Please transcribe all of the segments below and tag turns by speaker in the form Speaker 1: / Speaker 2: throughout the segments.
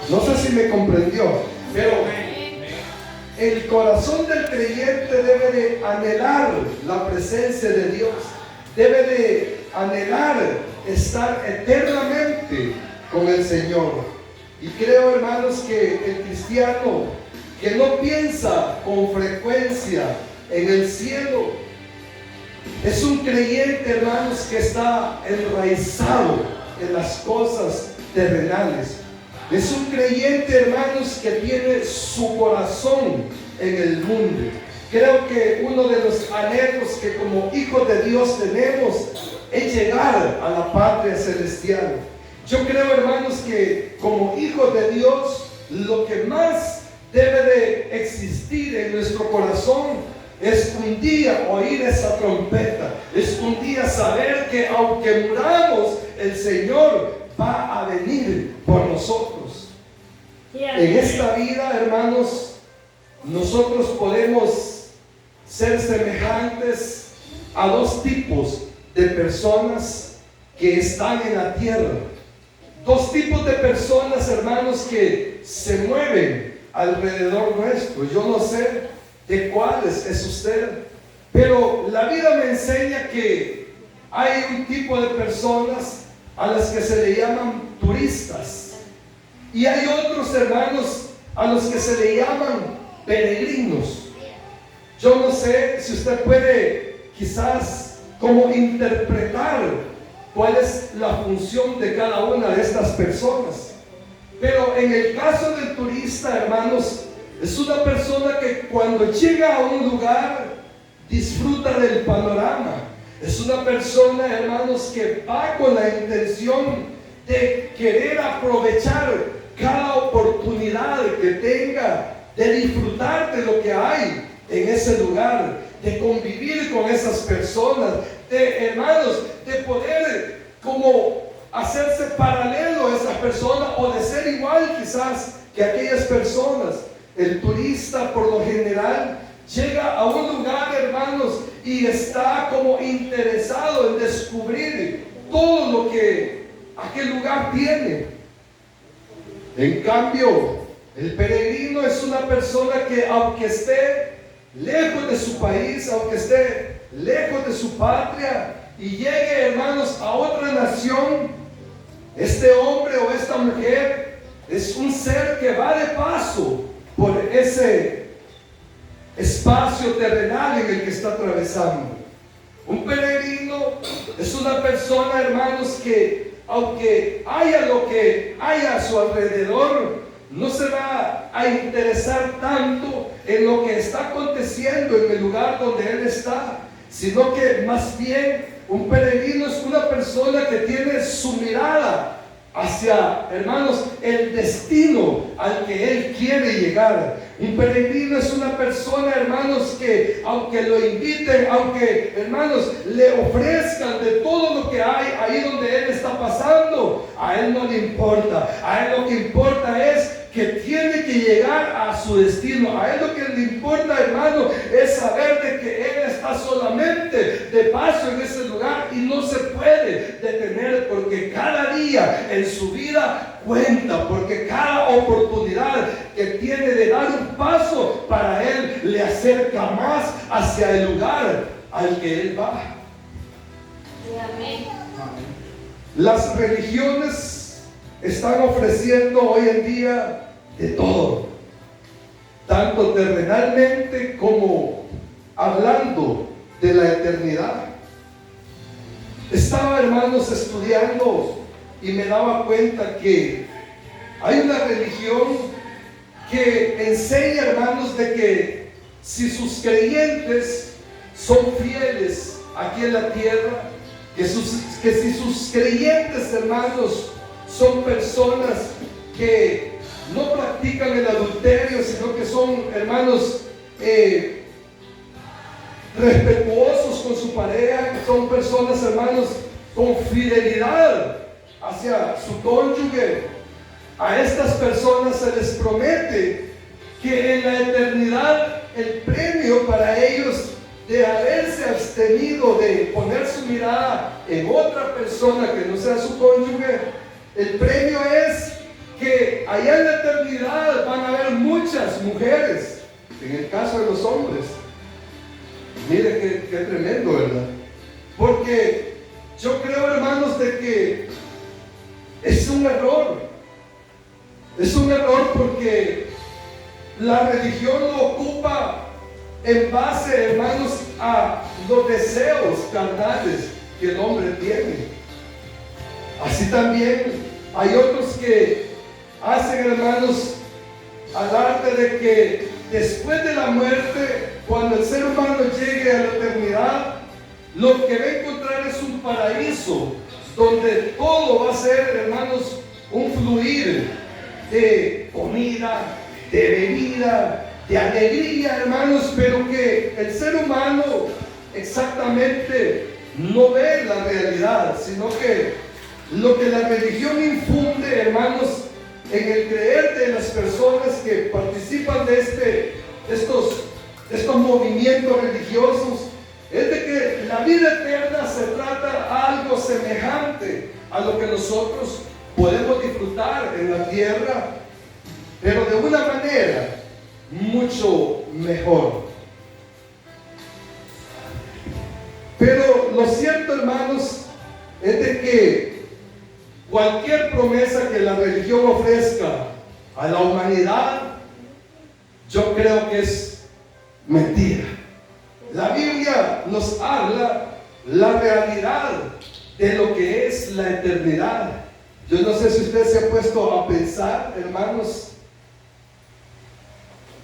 Speaker 1: No sé si me comprendió, pero el corazón del creyente debe de anhelar la presencia de Dios, debe de anhelar estar eternamente con el Señor. Y creo, hermanos, que el cristiano que no piensa con frecuencia en el cielo es un creyente, hermanos, que está enraizado en las cosas terrenales. Es un creyente, hermanos, que tiene su corazón en el mundo. Creo que uno de los anhelos que como hijos de Dios tenemos es llegar a la patria celestial. Yo creo, hermanos, que como hijos de Dios, lo que más debe de existir en nuestro corazón es un día oír esa trompeta, es un día saber que aunque muramos, el Señor va a venir por nosotros. En esta vida, hermanos, nosotros podemos ser semejantes a dos tipos de personas que están en la tierra. Dos tipos de personas, hermanos, que se mueven alrededor nuestro. Yo no sé de cuáles es usted, pero la vida me enseña que hay un tipo de personas a las que se le llaman turistas, y hay otros, hermanos, a los que se le llaman peregrinos. Yo no sé si usted puede quizás como interpretar cuál es la función de cada una de estas personas, pero en el caso del turista, hermanos, es una persona que cuando llega a un lugar disfruta del panorama. Es una persona, hermanos, que va con la intención de querer aprovechar cada oportunidad que tenga, de disfrutar de lo que hay en ese lugar, de convivir con esas personas, de, hermanos, de poder como hacerse paralelo a esas personas o de ser igual quizás que aquellas personas. El turista por lo general llega a un lugar, hermanos, y está como interesado en descubrir todo lo que aquel lugar tiene. En cambio, el peregrino es una persona que aunque esté lejos de su país, aunque esté lejos de su patria y llegue, hermanos, a otra nación, este hombre o esta mujer es un ser que va de paso por ese espacio terrenal en el que está atravesando. Un peregrino es una persona, hermanos, que aunque haya lo que haya a su alrededor, no se va a interesar tanto en lo que está aconteciendo en el lugar donde él está, sino que más bien un peregrino es una persona que tiene su mirada hacia, hermanos, el destino al que él quiere llegar. Un peregrino es una persona, hermanos, que aunque lo inviten, aunque, hermanos, le ofrezcan de todo lo que hay ahí donde él está pasando, a él no le importa. A él lo que importa es que tiene que llegar a su destino. A él lo que le importa, hermano, es saber de que él está solamente de paso en ese lugar y no se puede detener, porque cada día en su vida cuenta, porque cada oportunidad que tiene de dar un paso para él le acerca más hacia el lugar al que él va. Amén. Las religiones están ofreciendo hoy en día de todo, tanto terrenalmente como hablando de la eternidad. Estaba, hermanos, estudiando y me daba cuenta que hay una religión que enseña, hermanos, de que si sus creyentes son fieles aquí en la tierra, que si sus creyentes, hermanos, son personas que no practican el adulterio, sino que son, hermanos, respetuosos con su pareja, que son personas, hermanos, con fidelidad hacia su cónyuge, a estas personas se les promete que en la eternidad el premio para ellos de haberse abstenido de poner su mirada en otra persona que no sea su cónyuge, el premio es que allá en la eternidad van a haber muchas mujeres, en el caso de los hombres. Mire qué tremendo, ¿verdad? Porque yo creo, hermanos, de que es un error. Es un error porque la religión lo ocupa en base, hermanos, a los deseos carnales que el hombre tiene. Así también hay otros que hacen, hermanos, alarde de que después de la muerte, cuando el ser humano llegue a la eternidad, lo que va a encontrar es un paraíso donde todo va a ser, hermanos, un fluir de comida, de bebida, de alegría, hermanos, pero que el ser humano exactamente no ve la realidad, sino que lo que la religión infunde, hermanos, en el creer de las personas que participan de estos movimientos religiosos, es de que la vida eterna se trata algo semejante a lo que nosotros podemos disfrutar en la tierra, pero de una manera mucho mejor. Pero lo cierto, hermanos, es de que cualquier promesa que la religión ofrezca a la humanidad, yo creo que es mentira. La Biblia nos habla la realidad de lo que es la eternidad. Yo no sé si usted se ha puesto a pensar, hermanos,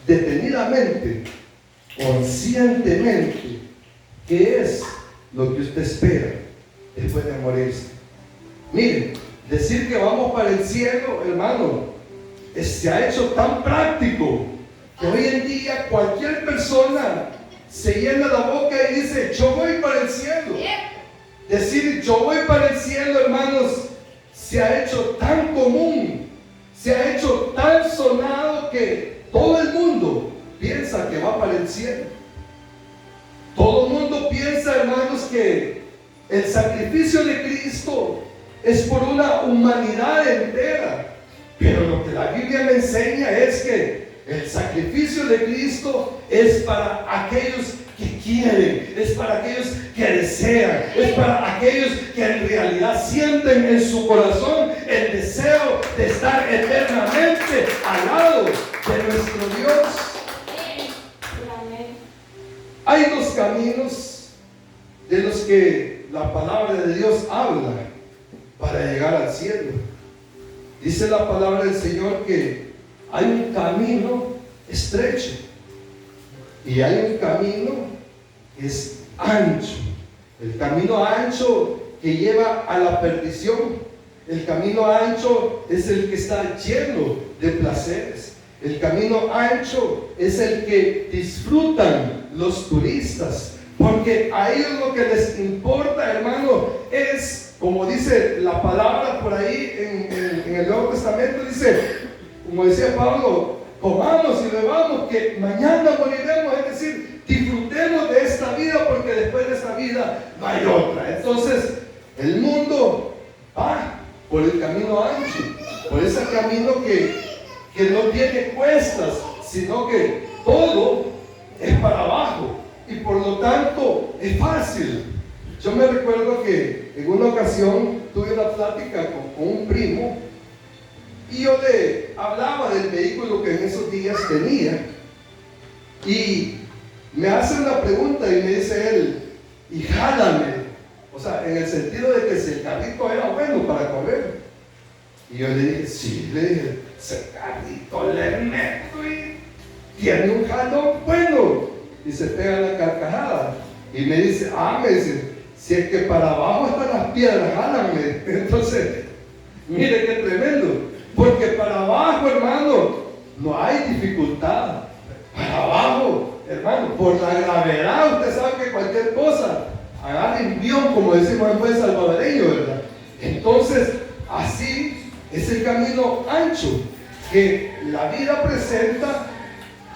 Speaker 1: detenidamente, conscientemente, qué es lo que usted espera después de morirse. Miren, decir que vamos para el cielo, hermano, se ha hecho tan práctico que hoy en día cualquier persona se llena la boca y dice: yo voy para el cielo. Decir yo voy para el cielo, hermanos, se ha hecho tan común, se ha hecho tan sonado que todo el mundo piensa que va para el cielo. Todo el mundo piensa, hermanos, que el sacrificio de Cristo es por una humanidad entera. Pero lo que la Biblia me enseña es que el sacrificio de Cristo es para aquellos que quieren, es para aquellos que desean, es para aquellos que en realidad sienten en su corazón el deseo de estar eternamente al lado de nuestro Dios. Hay dos caminos de los que la palabra de Dios habla para llegar al cielo. Dice la palabra del Señor que hay un camino estrecho y hay un camino que es ancho. El camino ancho que lleva a la perdición. El camino ancho es el que está lleno de placeres. El camino ancho es el que disfrutan los turistas, porque a ellos lo que les importa, hermano, es, como dice la palabra por ahí en el Nuevo Testamento, dice, como decía Pablo, comamos y bebamos, que mañana moriremos. Es decir, disfrutemos de esta vida, porque después de esta vida no hay otra. Entonces, el mundo va por el camino ancho, por ese camino que no tiene cuestas, sino que todo es para abajo y por lo tanto es fácil. Yo me recuerdo que en una ocasión tuve una plática con un primo y yo le hablaba del vehículo que en esos días tenía, y me hace una pregunta y me dice él: y jálame, o sea, en el sentido de que si el carrito era bueno para correr. Y yo le dije: sí, le dije, ese carrito le meto y tiene un jalón bueno. Y se pega la carcajada y me dice: me dice, si es que para abajo están las piedras, jálanme. Entonces, mire qué tremendo, porque para abajo, hermano, no hay dificultad. Para abajo, hermano, por la gravedad, usted sabe que cualquier cosa agarra envión, como decimos en buen salvadoreño, ¿verdad? Entonces, así es el camino ancho que la vida presenta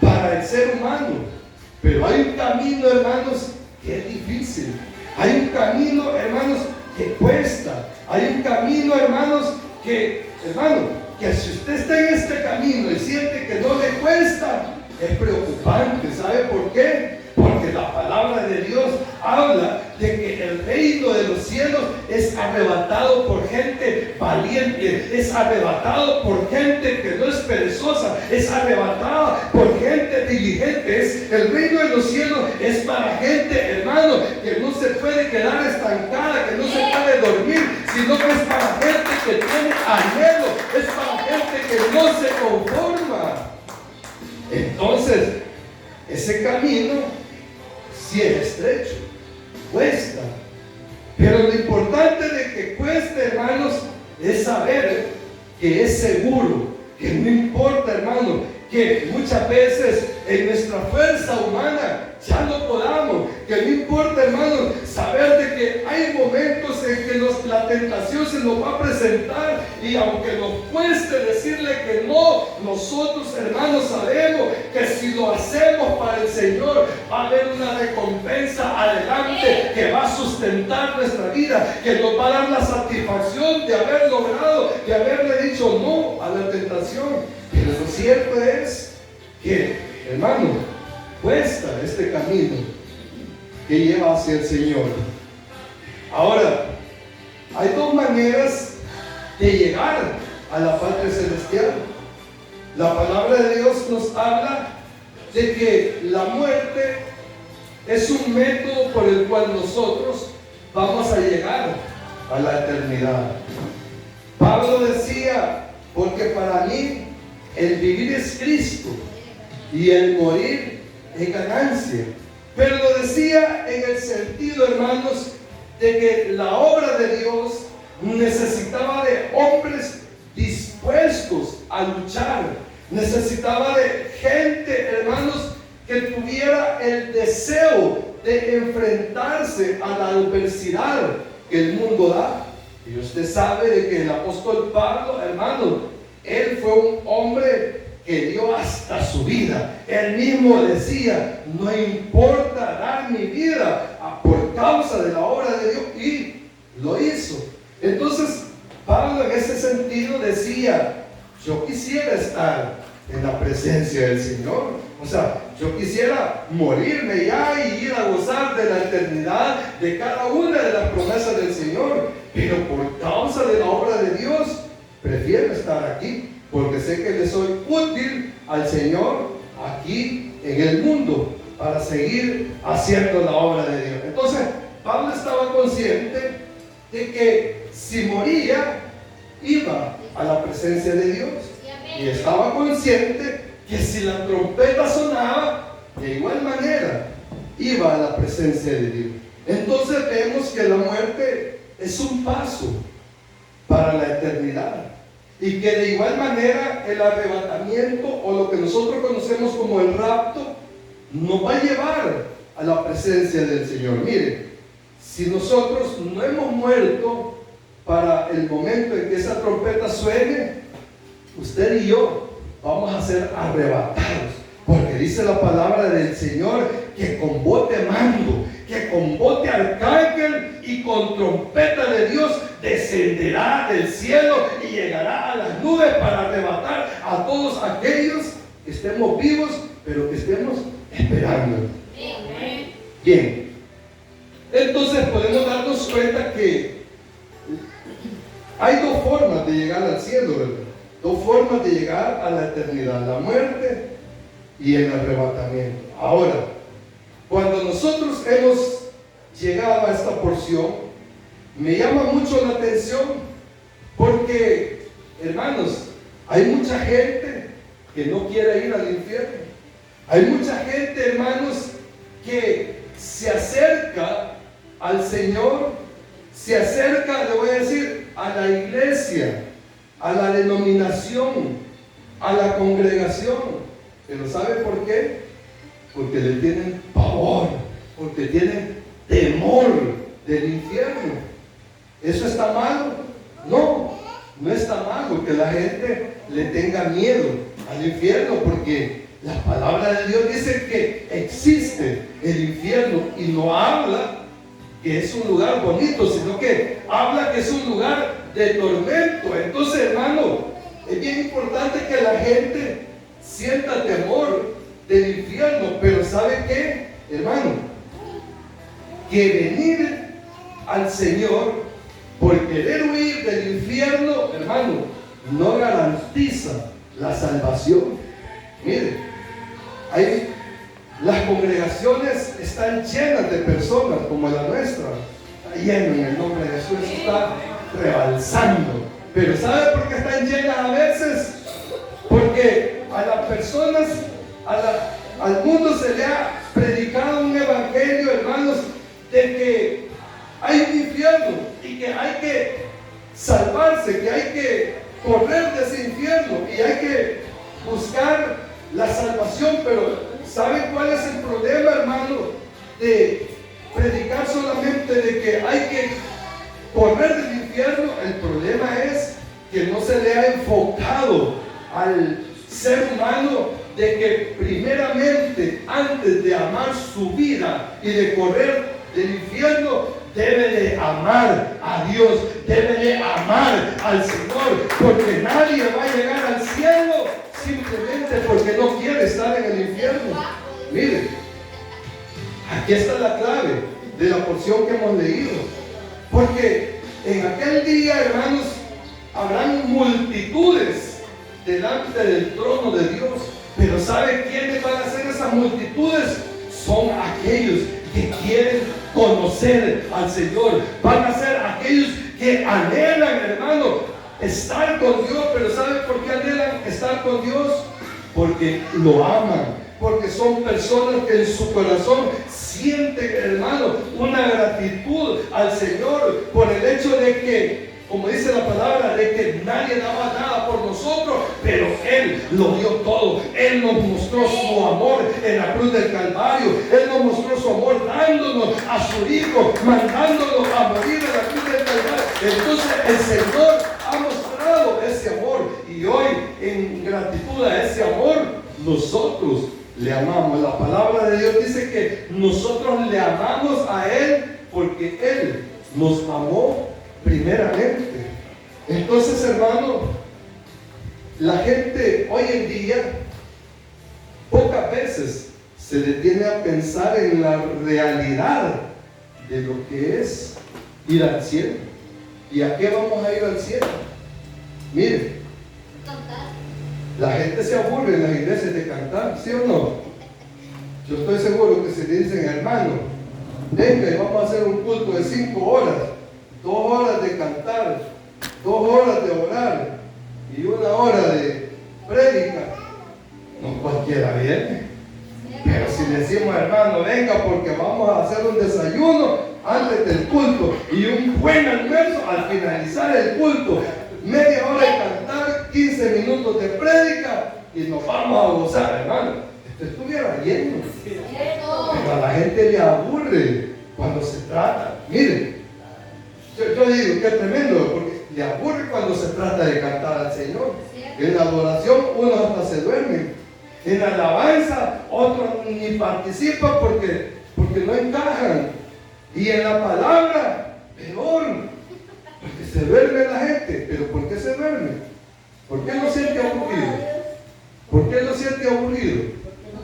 Speaker 1: para el ser humano. Pero hay un camino, hermanos, que es difícil. Hay un camino, hermanos, que cuesta. Hay un camino, hermanos, que, hermano, que si usted está en este camino y siente que no le cuesta, es preocupante. ¿Sabe por qué? Porque la palabra de Dios habla de que el reino de los cielos es arrebatado por gente valiente, es arrebatado por gente que no es perezosa, es arrebatada por gente diligente. El reino de los cielos es para gente, hermano, que no se puede quedar estancada, que no se puede dormir, sino que es para gente que tiene anhelo, es para gente que no se conforma. Entonces, ese camino sí es estrecho, cuesta, pero lo importante de que cueste, hermanos, es saber que es seguro, que no importa, hermano, que muchas veces en nuestra fuerza humana ya no podamos, que no importa, hermanos, saber de que hay momentos en que la tentación se nos va a presentar, y aunque nos cueste decirle que no, nosotros, hermanos, sabemos que si lo hacemos para el Señor va a haber una recompensa adelante que va a sustentar nuestra vida, que nos va a dar la satisfacción de haber logrado, de haberle dicho no a la tentación. Pero lo cierto es que, hermano, cuesta este camino que lleva hacia el Señor. Ahora, hay dos maneras de llegar a la patria celestial. La palabra de Dios nos habla de que la muerte es un método por el cual nosotros vamos a llegar a la eternidad. Pablo decía, porque para mí el vivir es Cristo y el morir es ganancia. Pero lo decía en el sentido, hermanos, de que la obra de Dios necesitaba de hombres dispuestos a luchar, necesitaba de gente, hermanos, que tuviera el deseo de enfrentarse a la adversidad que el mundo da. Y usted sabe de que el apóstol Pablo, hermano, él fue un hombre que dio hasta su vida. Él mismo decía, no importa dar mi vida por causa de la obra de Dios, y lo hizo. Entonces Pablo en ese sentido decía, yo quisiera estar en la presencia del Señor. O sea, yo quisiera morirme ya y ir a gozar de la eternidad, de cada una de las promesas del Señor, pero por causa de la obra de Dios prefiero estar aquí, porque sé que le soy útil al Señor aquí en el mundo para seguir haciendo la obra de Dios. Entonces Pablo estaba consciente de que si moría iba a la presencia de Dios, y estaba consciente que si la trompeta sonaba, de igual manera iba a la presencia de Dios. Entonces vemos que la muerte es un paso para la eternidad, y que de igual manera el arrebatamiento, o lo que nosotros conocemos como el rapto, nos va a llevar a la presencia del Señor. Mire, si nosotros no hemos muerto para el momento en que esa trompeta suene, usted y yo vamos a ser arrebatados, porque dice la palabra del Señor que con voz de mando, que con voz de arcángel y con trompeta de Dios descenderá del cielo y llegará a las nubes para arrebatar a todos aquellos que estemos vivos, pero que estemos esperando. Bien, entonces podemos darnos cuenta que hay dos formas de llegar al cielo, ¿verdad? Dos formas de llegar a la eternidad: la muerte y el arrebatamiento. Ahora, cuando nosotros hemos llegado a esta porción, me llama mucho la atención, porque, hermanos, hay mucha gente que no quiere ir al infierno. Hay mucha gente, hermanos, que se acerca al Señor, se acerca, le voy a decir, a la iglesia, a la denominación, a la congregación. ¿Pero sabe por qué? Porque le tienen pavor, porque tienen temor del infierno. ¿Eso está malo? No, no está malo que la gente le tenga miedo al infierno, porque la palabra de Dios dice que existe el infierno, y no habla que es un lugar bonito, sino que habla que es un lugar de tormento. Entonces, hermano, Es bien importante que la gente sienta temor del infierno, pero ¿sabe qué, hermano? Que venir al Señor por querer huir del infierno, hermano, no garantiza la salvación. Mire, las congregaciones están llenas de personas como la nuestra. Está lleno en el nombre de Jesús, eso está rebalsando. Pero ¿sabe por qué están llenas a veces? Porque a las personas, al mundo se le ha predicado un evangelio, hermanos, de que hay un infierno y que hay que salvarse, que hay que correr de ese infierno y hay que buscar la salvación. Pero ¿saben cuál es el problema, hermano? De predicar solamente de que hay que correr del infierno. El problema es que no se le ha enfocado al ser humano de que primeramente, antes de amar su vida y de correr del infierno, debe de amar a Dios, debe de amar al Señor, porque nadie va a llegar al cielo simplemente porque no quiere estar en el infierno. Miren, aquí está la clave de la porción que hemos leído, porque en aquel día, hermanos, habrán multitudes delante del trono de Dios. Pero ¿sabe quiénes van a ser esas multitudes? Son aquellos que quieren conocer al Señor. Van a ser aquellos que anhelan, hermano, estar con Dios. Pero ¿sabe por qué anhelan estar con Dios? Porque lo aman. Porque son personas que en su corazón sienten, hermano, una gratitud al Señor por el hecho de que, como dice la palabra, de que nadie daba nada por nosotros, pero Él lo dio todo. Él nos mostró su amor en la cruz del Calvario. Él nos mostró su amor dándonos a su Hijo, mandándonos a morir en la cruz del Calvario. Entonces el Señor ha mostrado ese amor, y hoy, en gratitud a ese amor, nosotros le amamos. La palabra de Dios dice que nosotros le amamos a Él porque Él nos amó primeramente. Entonces, hermano, la gente hoy en día pocas veces se detiene a pensar en la realidad de lo que es ir al cielo. ¿Y a qué vamos a ir al cielo? Mire, la gente se aburre en las iglesias de cantar, ¿sí o no? Yo estoy seguro que si le dicen, hermano, venga y vamos a hacer un culto de 5 horas, 2 horas de cantar, 2 horas de orar y 1 hora de prédica, no cualquiera viene. Pero si le decimos, hermano, venga porque vamos a hacer un desayuno antes del culto y un buen almuerzo al finalizar el culto, media hora de cantar, 15 minutos de prédica y nos vamos a gozar, hermano, esto estuviera lleno. Pero a la gente le aburre cuando se trata. Miren, yo digo que es tremendo, porque le aburre cuando se trata de cantar al Señor. En la adoración uno hasta se duerme. En la alabanza otros ni participan porque no encajan. Y en la palabra, peor, porque se duerme la gente. ¿Pero por qué se duerme? ¿Por qué no siente aburrido? ¿Por qué no siente aburrido?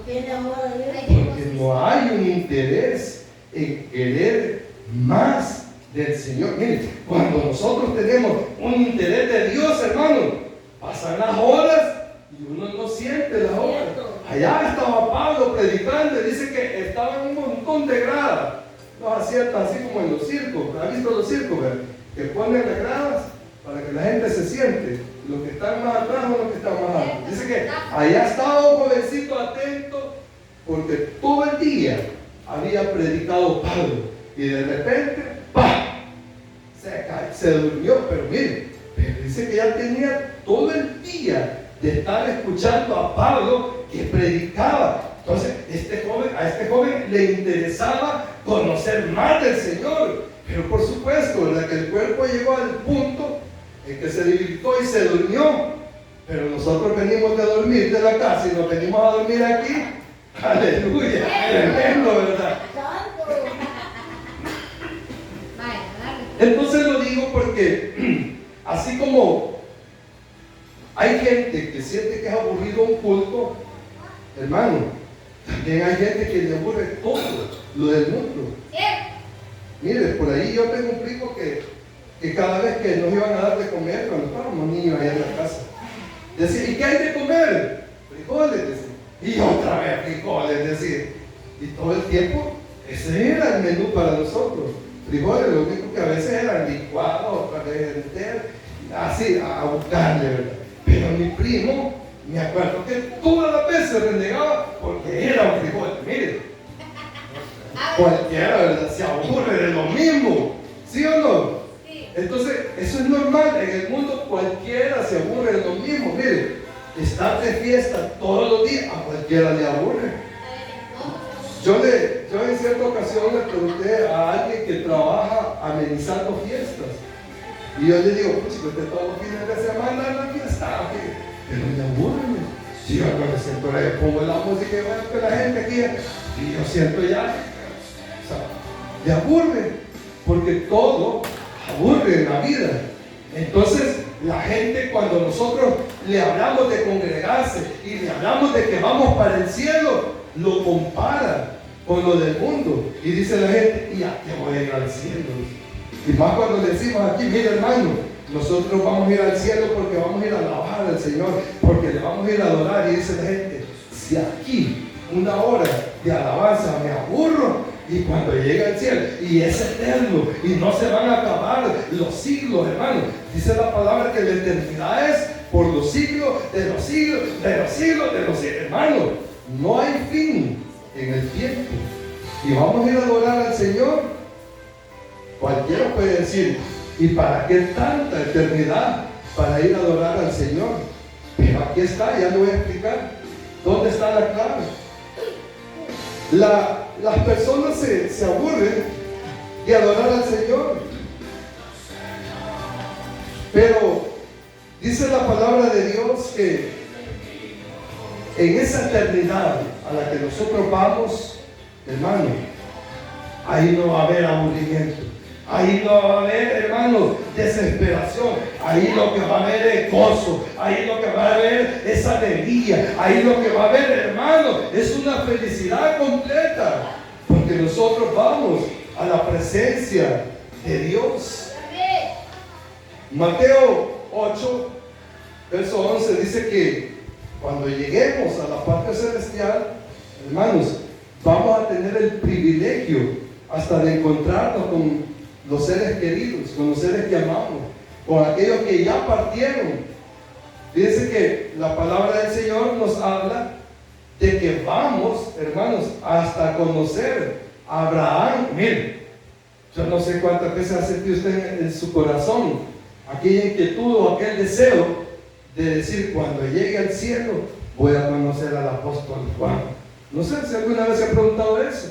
Speaker 1: Porque no hay un interés en querer más del Señor. Miren, cuando nosotros tenemos un interés de Dios, hermano, pasan las horas y uno no siente las horas. Allá estaba Pablo predicando y dice que estaba en un montón de gradas. No asientan así como en los circos. ¿Han visto los circos? Que ponen las gradas para que la gente se siente. Los que están más atrás o los que están más altos. Dice que allá estaba un jovencito atento porque todo el día había predicado Pablo y de repente ¡pah! Se durmió. Pero mire, dice que ya tenía todo el día de estar escuchando a Pablo que predicaba. Entonces a este joven le interesaba conocer más del Señor, pero por supuesto, ¿verdad?, que el cuerpo llegó al punto en que se debilitó y se durmió. Pero nosotros venimos de dormir de la casa y nos venimos a dormir aquí. Aleluya, tremendo, ¿verdad? Entonces lo digo porque así como hay gente que siente que es aburrido un culto, hermano. También hay gente que le aburre todo lo del mundo. Mire, por ahí yo tengo un primo que cada vez que nos iban a dar de comer, cuando estábamos niños allá en la casa, decía, ¿y qué hay de comer? Frijoles, decía. Y otra vez frijoles, decía. Y todo el tiempo, ese era el menú para nosotros. Frijoles, lo único que a veces eran licuados, otra vez enteros, así, a buscarle, ¿verdad? Pero mi primo, me acuerdo que todas las veces renegaba porque era un frijol. Mire, cualquiera, ¿verdad? Se aburre de lo mismo, ¿sí o no? Sí. Entonces, eso es normal. En el mundo cualquiera se aburre de lo mismo. Mire, estar de fiesta todos los días, a cualquiera le aburre. Yo en cierta ocasión le pregunté a alguien que trabaja amenizando fiestas. Y yo le digo, pues si usted todos los fines de semana en la fiesta, pero me aburre. Si yo cuando siento, le pongo la música y bueno, que la gente aquí, y yo siento ya, o sea, le aburre, porque todo aburre en la vida. Entonces, la gente cuando nosotros le hablamos de congregarse y le hablamos de que vamos para el cielo, lo compara con lo del mundo. Y dice la gente, ¿y a qué voy a ir al cielo? Y más cuando le decimos aquí, mire hermano, nosotros vamos a ir al cielo porque vamos a ir a alabar al Señor, porque le vamos a ir a adorar. Y dice la gente, si aquí una hora de alabanza me aburro, y cuando llega al cielo, y es eterno, y no se van a acabar los siglos, hermano. Dice la palabra que la eternidad es por los siglos, de los siglos, de los siglos, de los siglos. Hermano, no hay fin en el tiempo. Y vamos a ir a adorar al Señor. Cualquiera puede decir, ¿y para qué tanta eternidad para ir a adorar al Señor? Pero aquí está, ya lo voy a explicar. ¿Dónde está la clave? Las personas se aburren de adorar al Señor. Pero dice la palabra de Dios que en esa eternidad a la que nosotros vamos, hermano, ahí no va a haber aburrimiento. Ahí no va a haber, hermano, desesperación. Ahí lo que va a haber es gozo. Ahí lo que va a haber es alegría. Ahí lo que va a haber, hermano, es una felicidad completa. Porque nosotros vamos a la presencia de Dios. Mateo 8, verso 11 dice que cuando lleguemos a la parte celestial, hermanos, vamos a tener el privilegio hasta de encontrarnos con los seres queridos, con los seres que amamos, con aquellos que ya partieron. Fíjense que la palabra del Señor nos habla de que vamos, hermanos, hasta conocer a Abraham. Miren, yo no sé cuántas veces ha sentido usted en su corazón aquella inquietud o aquel deseo de decir, cuando llegue al cielo voy a conocer al apóstol Juan. No sé si alguna vez se ha preguntado eso.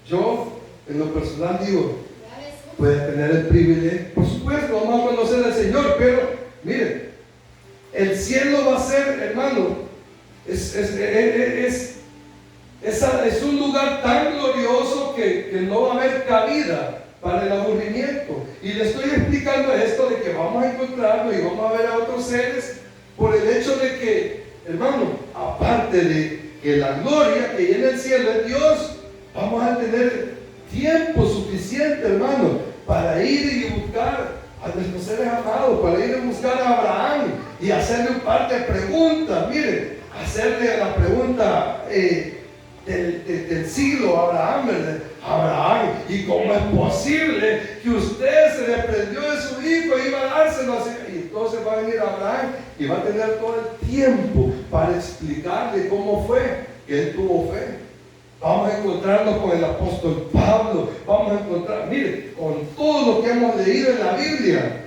Speaker 1: Yo, en lo personal, digo, puede tener el privilegio, por supuesto, vamos a conocer al Señor, pero miren, el cielo va a ser, hermano, es un lugar tan glorioso que no va a haber cabida para el aburrimiento. Y le estoy explicando esto de que vamos a encontrarlo y vamos a ver a otros seres por el hecho de que, hermano, aparte de que la gloria que hay en el cielo es Dios, vamos a tener tiempo suficiente, hermano, para ir y buscar a nuestros seres amados, para ir a buscar a Abraham y hacerle un par de preguntas. Miren, hacerle la pregunta del siglo a Abraham, ¿verdad? Abraham, ¿y cómo es posible que usted se le prendió de su hijo y iba a dárselo así? Y entonces va a venir Abraham y va a tener todo el tiempo para explicarle cómo fue que él tuvo fe. Vamos a encontrarnos con el apóstol Pablo. Vamos a encontrar, mire, con todo lo que hemos leído en la Biblia.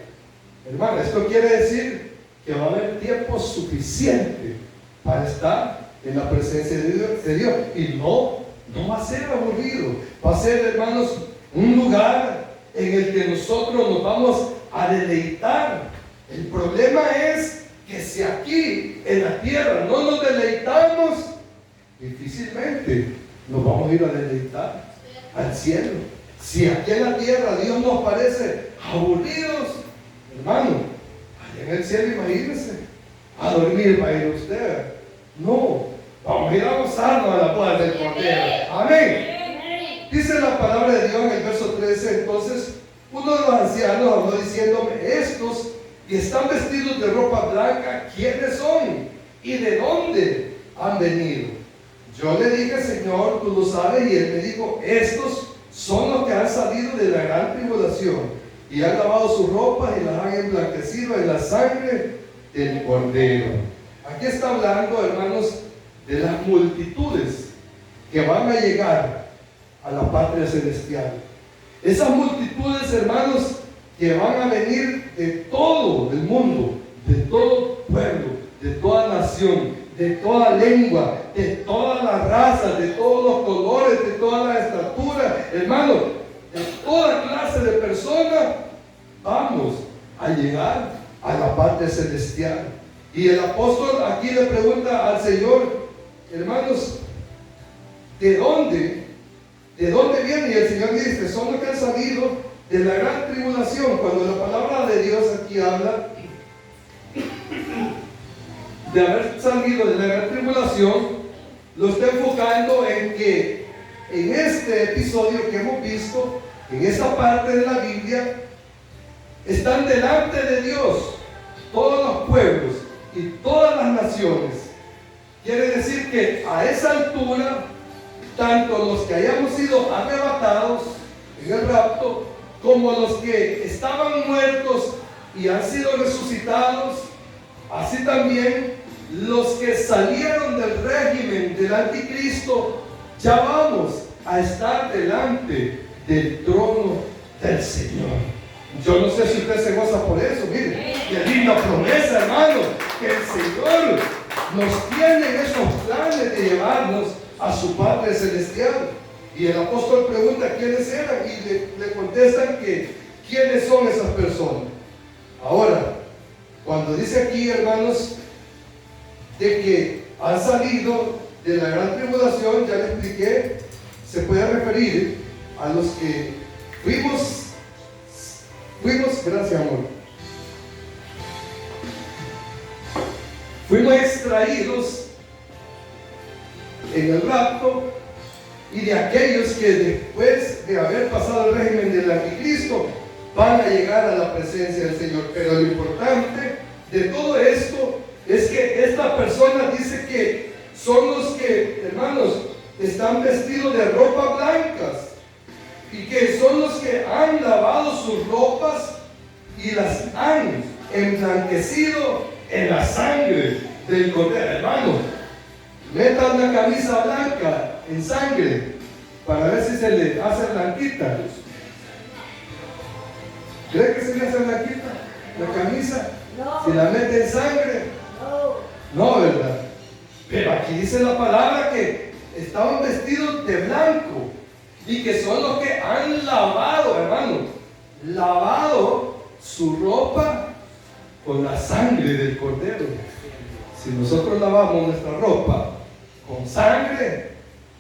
Speaker 1: Hermano, esto quiere decir que va a haber tiempo suficiente para estar en la presencia de Dios. Y no va a ser aburrido. Va a ser, hermanos, un lugar en el que nosotros nos vamos a deleitar. El problema es que si aquí en la tierra no nos deleitamos, difícilmente nos vamos a ir a deleitar al cielo. Si aquí en la tierra Dios nos parece aburridos, hermano, allá en el cielo, imagínense, a dormir va a ir usted. No, vamos a ir a gozarnos a la boda del Cordero. Amén. Dice la palabra de Dios en el verso 13. Entonces uno de los ancianos habló diciéndome: estos que están vestidos de ropa blanca, ¿quiénes son? ¿Y de dónde han venido? Yo le dije: Señor, tú lo sabes. Y él me dijo: estos son los que han salido de la gran tribulación y han lavado sus ropas y las han emblanquecido en la sangre del Cordero. Aquí está hablando, hermanos, de las multitudes que van a llegar a la patria celestial. Esas multitudes, hermanos, que van a venir de todo el mundo, de todo pueblo, de toda nación, de toda lengua, de todas las razas, de todos los colores, de toda la estatura, hermano, de toda clase de personas, vamos a llegar a la patria celestial. Y el apóstol aquí le pregunta al Señor: hermanos, ¿de dónde vienen? Y el Señor dice: son los que han salido de la gran tribulación. Cuando la palabra de Dios aquí habla de haber salido de la gran tribulación, lo está enfocando en que en este episodio que hemos visto, en esta parte de la Biblia, están delante de Dios todos los pueblos y todas las naciones. Quiere decir que a esa altura, tanto los que hayamos sido arrebatados en el rapto, como los que estaban muertos y han sido resucitados, así también los que salieron del régimen del anticristo, ya vamos a estar delante del trono del Señor. Yo no sé si usted se goza por eso. Mire, qué linda promesa, hermano, que el Señor nos tiene en esos planes de llevarnos a su Padre Celestial. Y el apóstol pregunta quiénes eran y le contestan que quiénes son esas personas. Ahora, cuando dice aquí, hermanos, de que han salido de la gran tribulación, ya le expliqué, se puede referir a los que fuimos, gracias amor, fuimos extraídos en el rapto, y de aquellos que después de haber pasado el régimen del anticristo van a llegar a la presencia del Señor. Pero lo importante de todo esto es que esta persona dice que son los que, hermanos, están vestidos de ropas blancas y que son los que han lavado sus ropas y las han emblanquecido en la sangre del Cordero. Hermano, metan una camisa blanca en sangre para ver si se le hace blanquita. ¿Cree que se le hace blanquita la camisa?
Speaker 2: No.
Speaker 1: Si la mete en sangre, no, ¿verdad? Pero aquí dice la palabra que estaban vestidos de blanco y que son los que han lavado, hermano, lavado su ropa con la sangre del Cordero. Si nosotros lavamos nuestra ropa con sangre,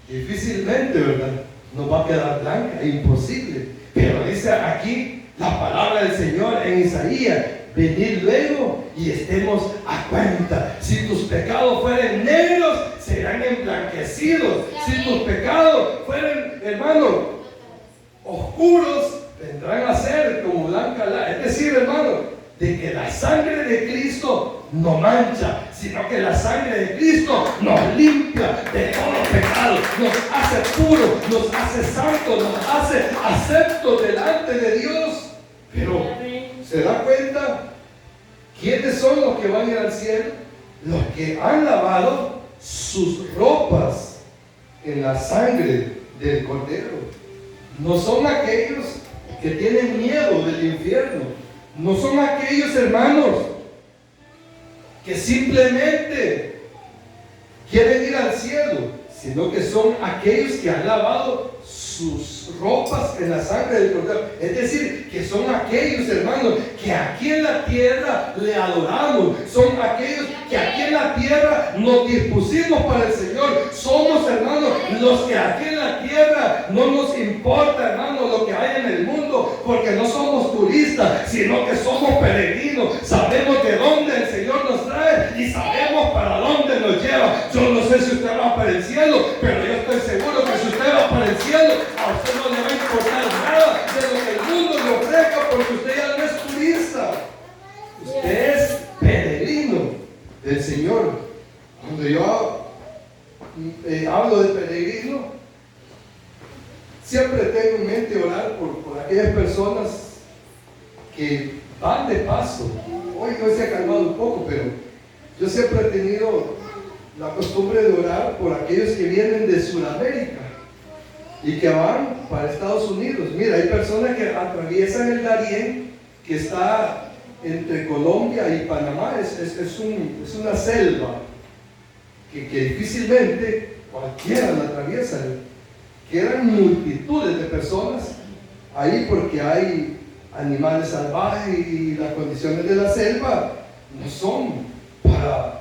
Speaker 1: difícilmente, ¿verdad?, nos va a quedar blanca, es imposible. Pero dice aquí la palabra del Señor en Isaías: venid luego y estemos a cuenta. Si tus pecados fueren negros, serán emblanquecidos. Si tus pecados fueren, hermano, oscuros, vendrán a ser como blanca lana. Es decir, hermano, de que la sangre de Cristo no mancha, sino que la sangre de Cristo nos limpia de todo pecado, nos hace puros, nos hace santos, nos hace aceptos delante de Dios. Pero ¿se da cuenta quiénes son los que van a ir al cielo? Los que han lavado sus ropas en la sangre del Cordero. No son aquellos que tienen miedo del infierno. No son aquellos, hermanos, que simplemente quieren ir al cielo. sino que son aquellos que han lavado sus ropas en la sangre del Cordero. Es decir, que son aquellos, hermanos, que aquí en la tierra le adoramos. Son aquellos que aquí en la tierra nos dispusimos para el Señor. Somos, hermanos, los que aquí en la tierra no nos importa, hermanos, lo que hay en el mundo, porque no somos turistas, sino que somos peregrinos. Sabemos de dónde el Señor nos trae y sabemos para dónde nos lleva. Yo no sé si usted va para el cielo, pero yo estoy seguro que si usted va para el cielo, a usted no le va a importar nada de lo que el mundo le ofrezca, porque usted ya no es turista. Usted es peregrino del Señor. Cuando yo hablo de peregrino, siempre tengo en mente orar por aquellas personas que van de paso. Hoy se ha calmado un poco, pero yo siempre he tenido la costumbre de orar por aquellos que vienen de Sudamérica y que van para Estados Unidos. Mira, hay personas que atraviesan el Darién, que está entre Colombia y Panamá. Es una selva que difícilmente cualquiera la atraviesa. Quedan multitudes de personas ahí porque hay animales salvajes y las condiciones de la selva no son para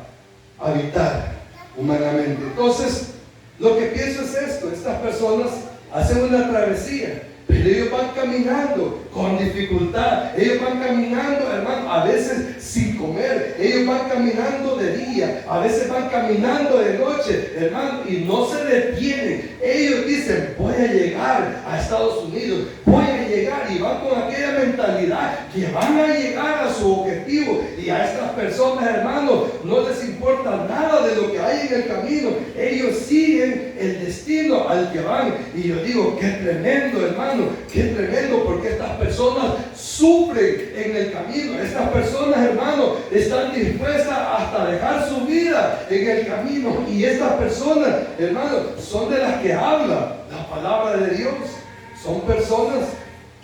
Speaker 1: habitar humanamente. Entonces, lo que pienso es esto: estas personas hacen una travesía, pero ellos van caminando con dificultad, ellos van caminando, hermano, a veces sin comer, ellos van caminando de día, a veces van caminando de noche, hermano, y no se detienen. Ellos dicen: voy a llegar a Estados Unidos, voy a llegar, y van con aquella mentalidad que van a llegar a su objetivo. Y a estas personas, hermanos, no les importa nada de lo que hay en el camino. Ellos siguen el destino al que van. Y yo digo: qué tremendo, hermano, qué tremendo, porque estas personas sufren en el camino. Estas personas, hermano, están dispuestas hasta dejar su vida en el camino. Y estas personas, hermano, son de las que habla la palabra de Dios. Son personas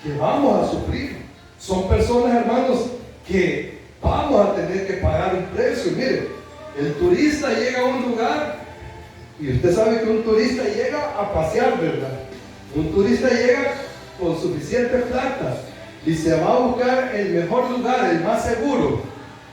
Speaker 1: que vamos a sufrir. Son personas, hermanos, que vamos a tener que pagar un precio. Mire, el turista llega a un lugar, y usted sabe que un turista llega a pasear, ¿verdad? Un turista llega con suficiente plata y se va a buscar el mejor lugar, el más seguro,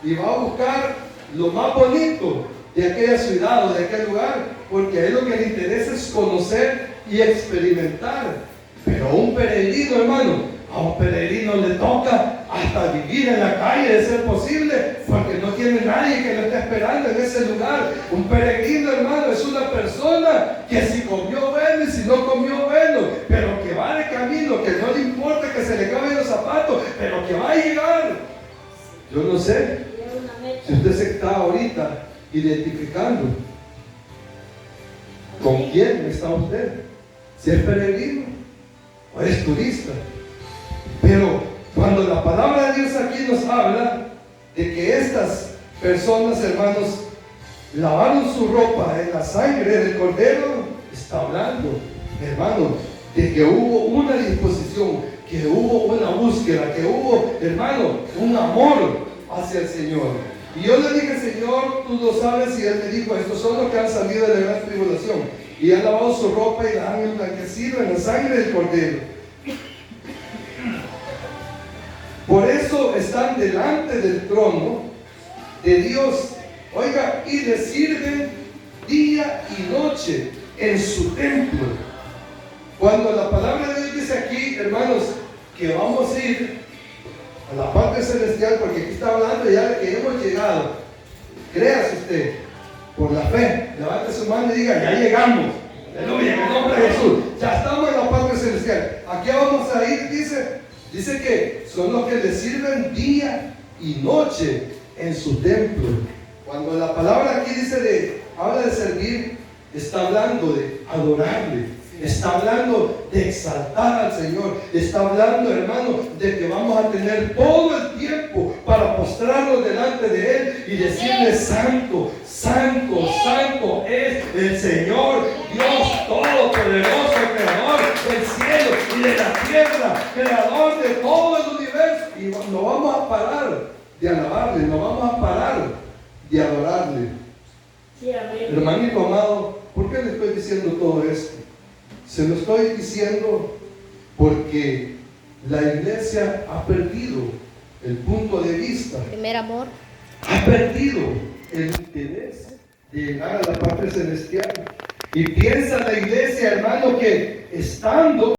Speaker 1: y va a buscar lo más bonito de aquella ciudad o de aquel lugar, porque a él lo que le interesa es conocer y experimentar. Pero a un peregrino, hermano, a un peregrino le toca hasta vivir en la calle, de ser posible, porque no tiene nadie que lo esté esperando en ese lugar. Un peregrino, hermano, es una persona que si comió bueno y si no comió bueno, pero que va de camino, que no le importa que se le acaben los zapatos, pero que va a llegar. Yo no sé si usted se está ahorita identificando con quién está usted, si es peregrino o es turista. Pero cuando la palabra de Dios aquí nos habla de que estas personas, hermanos, lavaron su ropa en la sangre del Cordero, está hablando, hermanos, de que hubo una disposición, que hubo una búsqueda, que hubo, hermano, un amor hacia el Señor. Y yo le dije: Señor, tú lo sabes. Y Él me dijo: estos son los que han salido de la gran tribulación y han lavado su ropa y la han emblanquecido en la sangre del Cordero. Por eso están delante del trono de Dios, oiga, y le sirven día y noche en su templo. Cuando la palabra de Dios dice aquí, hermanos, que vamos a ir a la parte celestial, porque aquí está hablando ya de que hemos llegado, créase usted, por la fe, levante su mano y diga: ya llegamos, aleluya, en el nombre de Jesús, ya estamos en la parte celestial. Aquí vamos a ir, dice que son los que le sirven día y noche en su templo. Cuando la palabra aquí habla de servir, está hablando de adorarle, está hablando de exaltar al Señor, está hablando, hermano, de que vamos a tener todo el tiempo para postrarnos delante de Él y decirle: santo, santo, santo es el Señor Dios Todopoderoso, creador del cielo y de la tierra, creador de todo el universo. Y no vamos a parar de alabarle, no vamos a parar de adorarle. Sí, hermanito amado, ¿por qué qué le estoy diciendo todo esto? Se lo estoy diciendo porque la iglesia ha perdido el punto de vista.
Speaker 2: Primer amor.
Speaker 1: Ha perdido el interés de llegar a la patria celestial. Y piensa la iglesia, hermano, que estando